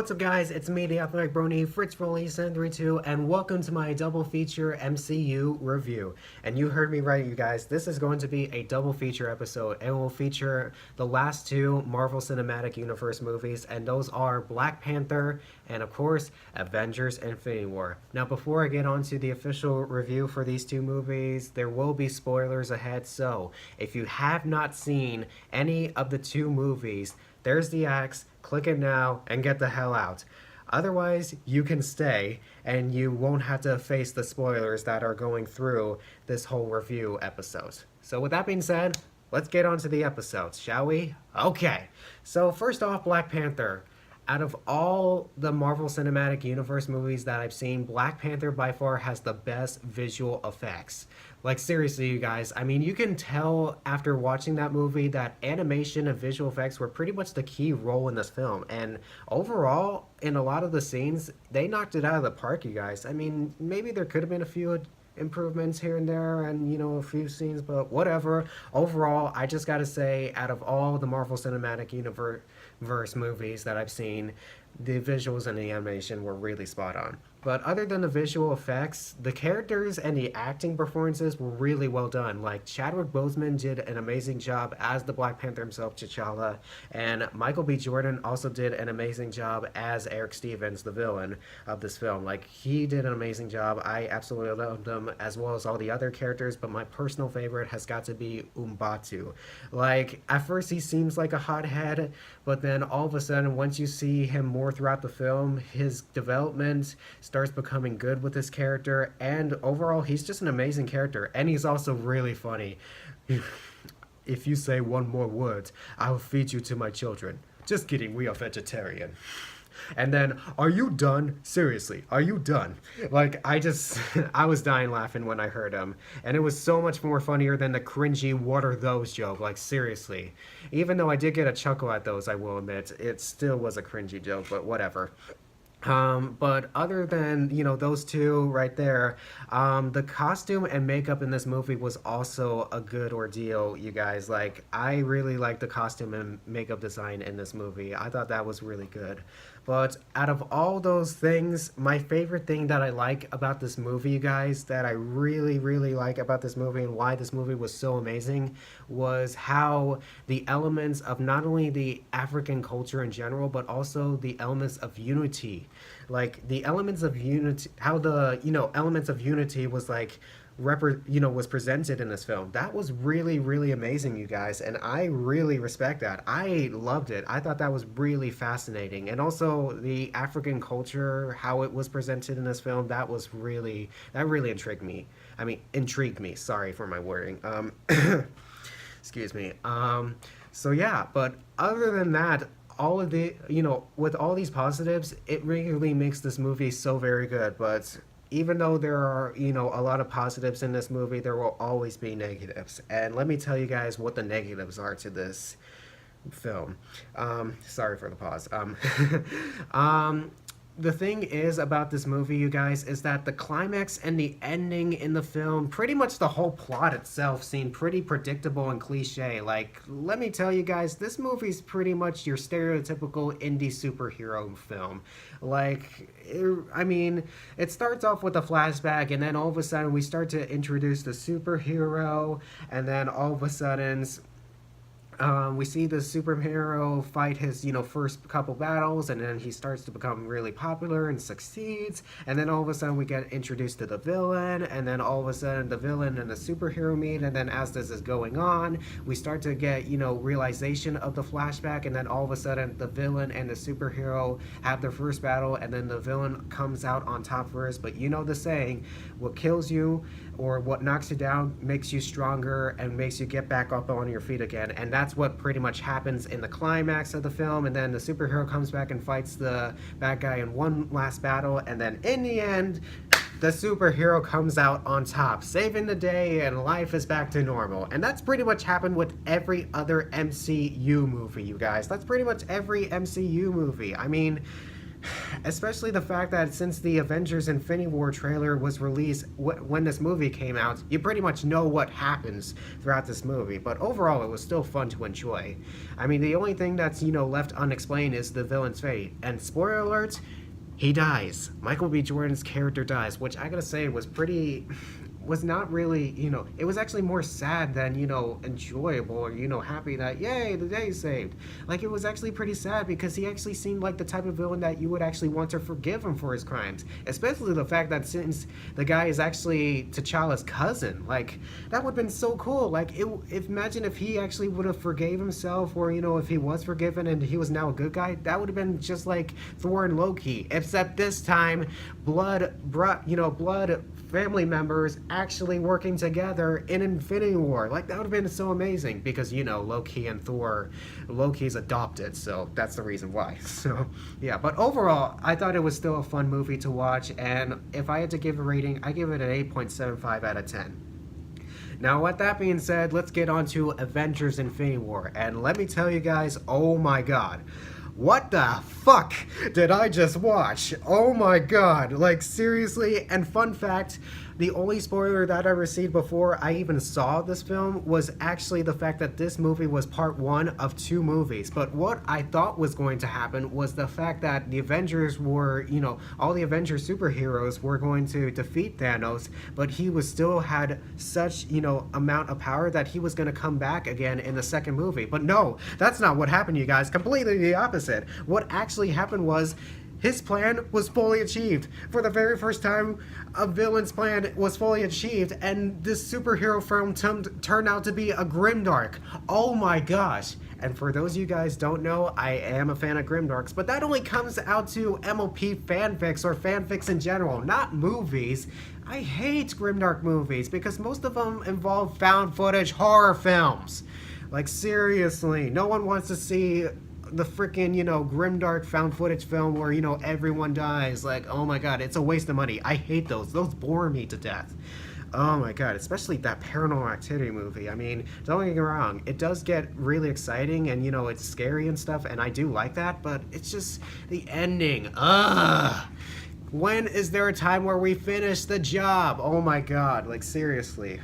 What's up, guys? It's me, the Athletic Brony, FritzRolle732, and welcome to my double feature MCU review. And you heard me right, you guys. This is going to be a double feature episode, and will feature the last two Marvel Cinematic Universe movies, and those are Black Panther and, of course, Avengers Infinity War. Now, before I get on to the official review for these two movies, there will be spoilers ahead, so if you have not seen any of the two movies, there's the axe, click it now, and get the hell out. Otherwise, you can stay, and you won't have to face the spoilers that are going through this whole review episode. So with that being said, let's get on to the episodes, shall we? Okay, so first off, Black Panther. Out of all the Marvel Cinematic Universe movies that I've seen, Black Panther by far has the best visual effects. Like, seriously, you guys, I mean, you can tell after watching that movie that animation and visual effects were pretty much the key role in this film. And overall, in a lot of the scenes, they knocked it out of the park, you guys. I mean, maybe there could have been a few improvements here and there and, a few scenes, but whatever. Overall, I just gotta say, out of all the Marvel Cinematic Universe movies that I've seen, the visuals and the animation were really spot on. But other than the visual effects, the characters and the acting performances were really well done. Like, Chadwick Boseman did an amazing job as the Black Panther himself, T'Challa, and Michael B. Jordan also did an amazing job as Eric Stevens, the villain of this film. Like, he did an amazing job. I absolutely loved him, as well as all the other characters, but my personal favorite has got to be Umbatu. Like, at first he seems like a hothead, but then all of a sudden, once you see him more throughout the film, his development starts becoming good with his character, and overall he's just an amazing character, and he's also really funny. If you say one more word, I will feed you to my children. Just kidding, we are vegetarian. And then, are you done? Seriously, are you done? Like, I was dying laughing when I heard him. And it was so much more funnier than the cringy, what are those joke. Like, seriously. Even though I did get a chuckle at those, I will admit, it still was a cringy joke, but whatever. But other than, those two right there, the costume and makeup in this movie was also a good ordeal, you guys. Like, I really liked the costume and makeup design in this movie. I thought that was really good. But out of all those things, my favorite thing that I like about this movie, you guys, that I really, really like about this movie and why this movie was so amazing, was how the elements of not only the African culture in general, but also the elements of unity. Like, the elements of unity, how the, elements of unity was like, was presented in this film. That was really, really amazing, you guys, and I really respect that. I loved it. I thought that was really fascinating. And also the African culture, how it was presented in this film, that really intrigued me. Intrigued me. Sorry for my wording. Excuse me. So yeah, but other than that, all of the, with all these positives, it really makes this movie so very good. But even though there are, a lot of positives in this movie, there will always be negatives. And let me tell you guys what the negatives are to this film. Sorry for the pause. The thing is about this movie, you guys, is that the climax and the ending in the film, pretty much the whole plot itself, seemed pretty predictable and cliche. Like, let me tell you guys, this movie's pretty much your stereotypical indie superhero film. Like, it starts off with a flashback, and then all of a sudden we start to introduce the superhero, and then all of a sudden we see the superhero fight his, first couple battles, and then he starts to become really popular and succeeds, and then all of a sudden we get introduced to the villain, and then all of a sudden the villain and the superhero meet, and then as this is going on, we start to get, realization of the flashback, and then all of a sudden the villain and the superhero have their first battle, and then the villain comes out on top first. But you know the saying, what kills you or what knocks you down makes you stronger and makes you get back up on your feet again, and that's what pretty much happens in the climax of the film. And then the superhero comes back and fights the bad guy in one last battle, and then in the end, the superhero comes out on top, saving the day, and life is back to normal. And that's pretty much happened with every other MCU movie, you guys. That's pretty much every MCU movie. especially the fact that since the Avengers Infinity War trailer was released when this movie came out, you pretty much know what happens throughout this movie. But overall, it was still fun to enjoy. I mean, the only thing that's, left unexplained is the villain's fate. And spoiler alert, he dies. Michael B. Jordan's character dies, which I gotta say was not really, it was actually more sad than, enjoyable or, happy that, yay, the day's saved. Like, it was actually pretty sad because he actually seemed like the type of villain that you would actually want to forgive him for his crimes. Especially the fact that since the guy is actually T'Challa's cousin, like, that would have been so cool. Like, imagine if he actually would have forgave himself or, if he was forgiven and he was now a good guy, that would have been just like Thor and Loki. Except this time, blood family members actually working together in Infinity War. Like, that would have been so amazing because, Loki and Thor, Loki's adopted, so that's the reason why. So, yeah, but overall, I thought it was still a fun movie to watch, and if I had to give a rating, I give it an 8.75 out of 10. Now, with that being said, let's get on to Avengers Infinity War, and let me tell you guys, oh my god. What the fuck did I just watch? Oh my god, like seriously. And fun fact, the only spoiler that I received before I even saw this film was actually the fact that this movie was part one of two movies. But what I thought was going to happen was the fact that the Avengers were, all the Avengers superheroes were going to defeat Thanos, but he was still had such, amount of power that he was going to come back again in the second movie. But no, that's not what happened, you guys. Completely the opposite. What actually happened was his plan was fully achieved. For the very first time, a villain's plan was fully achieved, and this superhero film turned out to be a grimdark. Oh my gosh. And for those of you guys don't know, I am a fan of grimdarks, but that only comes out to MLP fanfics or fanfics in general, not movies. I hate grimdark movies because most of them involve found footage horror films. Like, seriously, no one wants to see the freaking, grimdark found footage film where, everyone dies. Like, oh my god, it's a waste of money. I hate those. Those bore me to death. Oh my god, especially that Paranormal Activity movie. I mean, don't get me wrong, it does get really exciting and, it's scary and stuff, and I do like that, but it's just the ending. Ugh. When is there a time where we finish the job? Oh my god, like, seriously.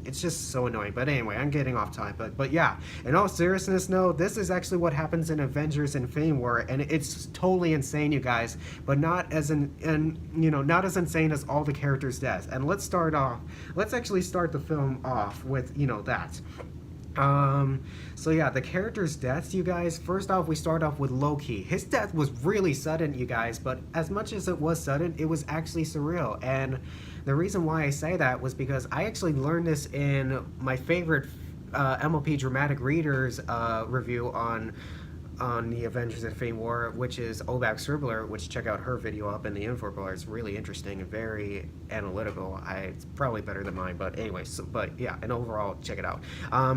It's just so annoying. But anyway, I'm getting off topic. But yeah, in all seriousness, no, this is actually what happens in Avengers Infinity War, and it's totally insane, you guys. But not as not as insane as all the characters' deaths. And let's actually start the film off with that. So yeah, the characters' deaths, you guys. First off, we start off with Loki. His death was really sudden, you guys, but as much as it was sudden, it was actually surreal. And the reason why I say that was because I actually learned this in my favorite MLP Dramatic Readers review on the Avengers Infinity War, which is Obak Scribbler, which check out her video up in the info bar. It's really interesting and very analytical. It's probably better than mine, but anyway, but yeah, and overall, check it out.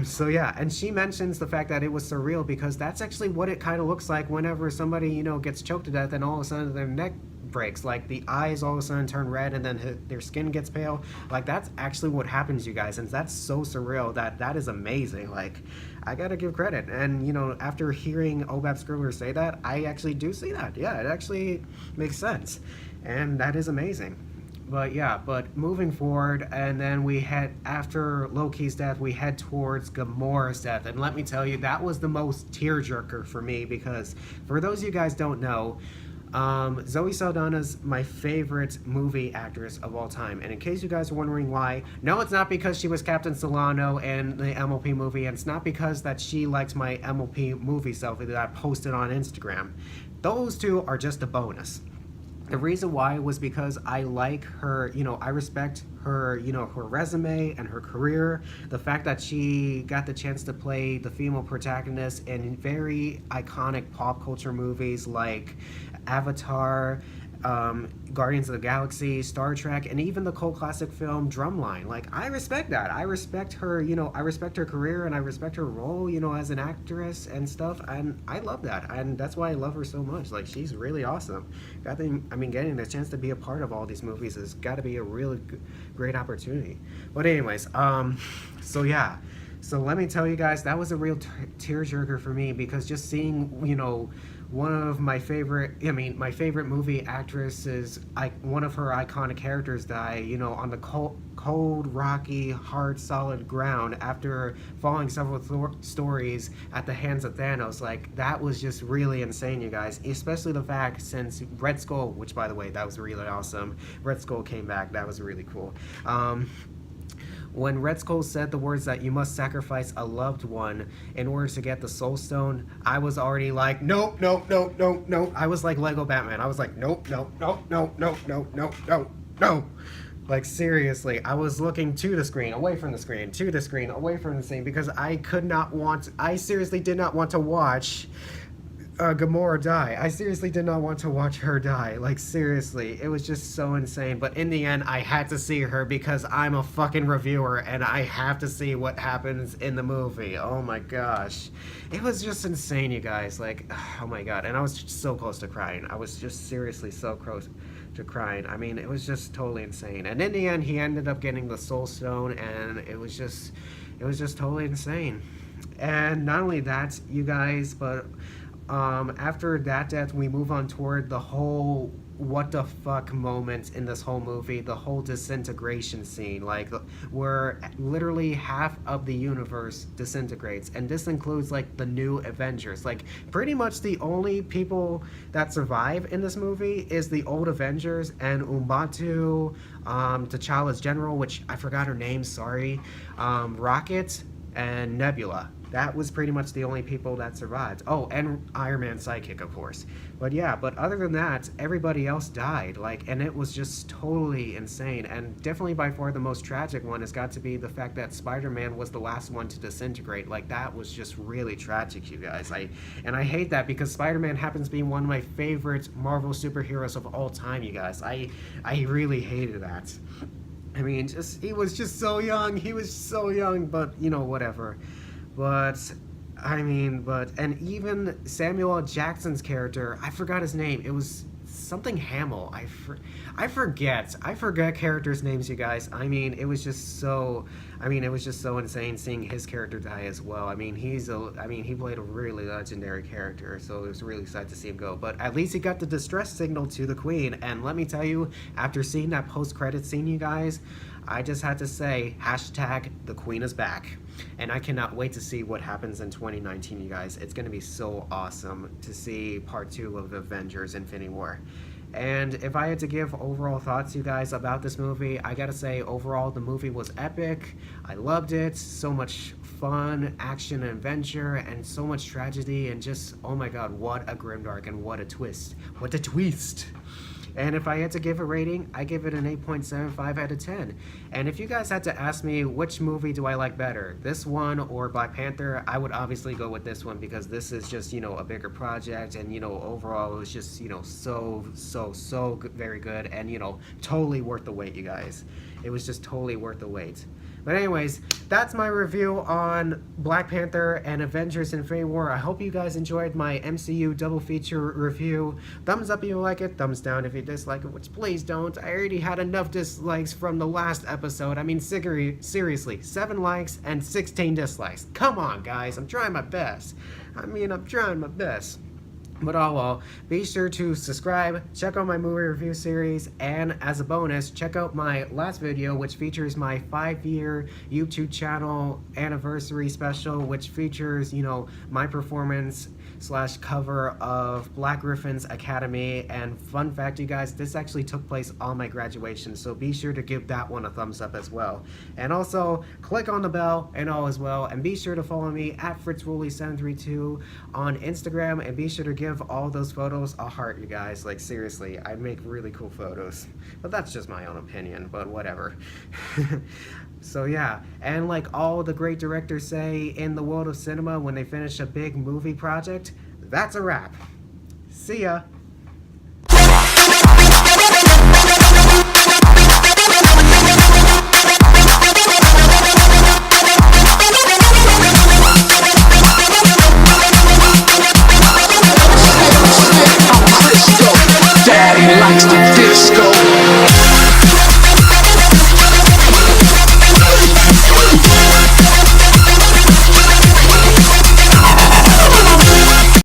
So yeah, and she mentions the fact that it was surreal because that's actually what it kind of looks like whenever somebody, gets choked to death and all of a sudden their neck breaks. Like, the eyes all of a sudden turn red and then their skin gets pale. Like, that's actually what happens, you guys, and that's so surreal. That is amazing. Like, I gotta give credit. And after hearing Obab Scribbler say that, I actually do see that. Yeah, it actually makes sense, and that is amazing. But yeah, moving forward, and then we head, after Loki's death, we head towards Gamora's death. And let me tell you, that was the most tearjerker for me because, for those of you guys don't know, Zoe Saldana's my favorite movie actress of all time. And in case you guys are wondering why, no, it's not because she was Captain Solano in the MLP movie, and it's not because that she liked my MLP movie selfie that I posted on Instagram. Those two are just a bonus. The reason why was because I like her, I respect her, her resume and her career. The fact that she got the chance to play the female protagonist in very iconic pop culture movies like Avatar, Guardians of the Galaxy, Star Trek, and even the cult classic film Drumline. Like, I respect that. I respect her, I respect her career, and I respect her role, as an actress and stuff, and I love that, and that's why I love her so much. Like, she's really awesome. Getting the chance to be a part of all these movies has got to be a really great opportunity. But anyways, so yeah. So let me tell you guys, that was a real tearjerker for me because just seeing, one of my favorite, my favorite movie actresses, one of her iconic characters die, on the cold, rocky, hard, solid ground after falling several stories at the hands of Thanos. Like, that was just really insane, you guys. Especially the fact since Red Skull, which, by the way, that was really awesome. Red Skull came back. That was really cool. When Red Skull said the words that you must sacrifice a loved one in order to get the Soul Stone, I was already like, nope, nope, nope, nope, nope. I was like Lego Batman. I was like, nope, nope, nope, nope, nope, nope, nope, nope, nope. Like, seriously, I was looking to the screen, away from the screen, to the screen, away from the screen, because I seriously did not want to watch Gamora die. I seriously did not want to watch her die. Like, seriously, it was just so insane. But in the end, I had to see her because I'm a fucking reviewer and I have to see what happens in the movie. Oh my gosh. It was just insane, you guys. Like, oh my god. And I was just so close to crying. I was just seriously so close to crying. I mean, it was just totally insane. And in the end, he ended up getting the Soul Stone, and it was just totally insane. And not only that, you guys, but after that death, we move on toward the whole what the fuck moment in this whole movie, the whole disintegration scene, like, where literally half of the universe disintegrates, and this includes, like, the new Avengers. Like, pretty much the only people that survive in this movie is the old Avengers and Umbatu, T'Challa's general, which I forgot her name, sorry, Rocket, and Nebula. That was pretty much the only people that survived. Oh, and Iron Man's sidekick, of course. But yeah, but other than that, everybody else died. Like, and it was just totally insane. And definitely by far the most tragic one has got to be the fact that Spider-Man was the last one to disintegrate. Like, that was just really tragic, you guys. And I hate that because Spider-Man happens to be one of my favorite Marvel superheroes of all time, you guys. I really hated that. I mean, he was just so young. He was so young, but, whatever. But, and even Samuel L. Jackson's character, I forgot his name. It was something Hamill. I forget characters' names, you guys. I mean, it was just so insane seeing his character die as well. I mean, he played a really legendary character, so it was really sad to see him go. But at least he got the distress signal to the Queen, and let me tell you, after seeing that post-credit scene, you guys, I just had to say, hashtag the Queen is back. And I cannot wait to see what happens in 2019, you guys. It's going to be so awesome to see part 2 of Avengers Infinity War. And if I had to give overall thoughts, you guys, about this movie, I gotta say, overall, the movie was epic. I loved it. So much fun, action, and adventure, and so much tragedy, and just, oh my god, what a grimdark, and what a twist. What a twist! And if I had to give a rating, I give it an 8.75 out of 10. And if you guys had to ask me which movie do I like better, this one or Black Panther, I would obviously go with this one because this is just, a bigger project, and, overall it was just, so very good, and, totally worth the wait, you guys. It was just totally worth the wait. But anyways, that's my review on Black Panther and Avengers Infinity War. I hope you guys enjoyed my MCU double feature review. Thumbs up if you like it, thumbs down if you dislike it, which please don't. I already had enough dislikes from the last episode. I mean, seriously, 7 likes and 16 dislikes. Come on, guys, I'm trying my best. I'm trying my best. But oh well, be sure to subscribe, check out my movie review series, and as a bonus, check out my last video, which features my 5-year YouTube channel anniversary special, which features, my performance / cover of Black Griffin's Academy. And fun fact, you guys, this actually took place on my graduation, so be sure to give that one a thumbs up as well. And also, click on the bell and all as well, and be sure to follow me at FritzRolle732 on Instagram, and be sure to give all those photos a heart, you guys. Like, seriously, I make really cool photos. But that's just my own opinion, but whatever. So yeah, and like all the great directors say in the world of cinema, when they finish a big movie project, that's a wrap. See ya!